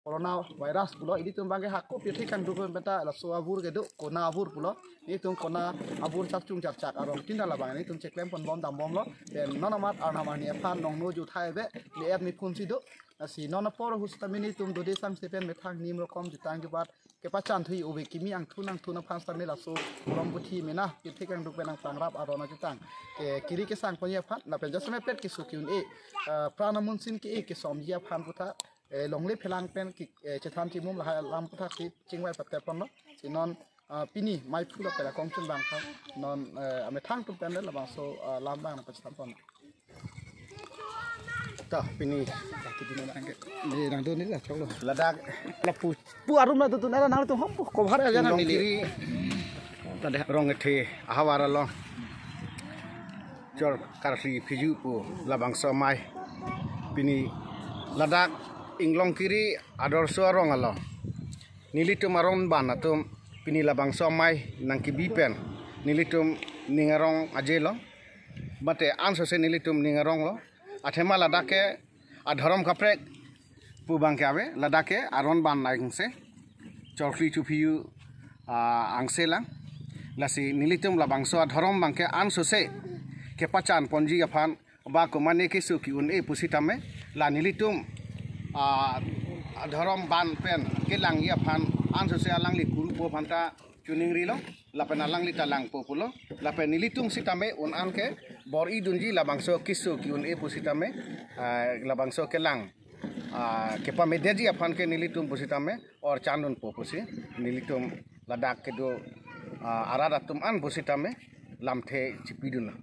corona virus pulo ini tum bangke hakku piti kan dukun beta la so abur gedu kona abur pulo ini tum kona abur cak cung cak cak arong tinda la bang ini tum cek lem pon bom dam bom lo dan nona mat arnama ni pan nong no ju thai be ni et ni pun sidu si nona por hustamini tum dode sam sepen methang nim rokom jutang jubat ke pacan thui ubi kimi ang thunang thuna pan stamni la so rom buthi mena piti kan duk benang pangrap arona jutang ke kiri ke sang ponya pan la pen jasme pet ki sukyun e pranamun sin ki e ke somjia pan puta longle phelang pen ki chetan ti mum la lam puta ki chingwai patte pon no sinon pini mai phula pela kong chun bang kha non ame thang tu pen la bang so lam bang na pacham pon ta pini ki dino angke ni nang do ni la chok lo ladak la pu arum na tu na nang tu hom ko bhar ja nang ni ri ta de rong the ahawara lo jor karli phiju pu labang so mai pini ladak inglong kiri ador so rong alo nilitum aron ban atum pini labang so mai nang ki bipen nilitum ningarong ajelo bate anso se nilitum ningarong lo athema ladake adharam kaprek pu bangke ave ladake aron ban naingse chorfli chupiu angse lang lasi nilitum labang so adharam bangke anso se ke pacan ponji afan ba ko mane ke su ki un e pusitame la nilitum adharam ban pen ke lang ya phan anso se alang li guru po phanta chuning ri lo la pen alang li talang po pulo la pen nilitung sitame un an ke bor i dunji labangso kisu ki un e pusitame labangso ke lang ke pa medeji afan ke nilitum pusitame or chandun po pusi nilitum ladak ke do arada tum an pusitame lamthe chipiduna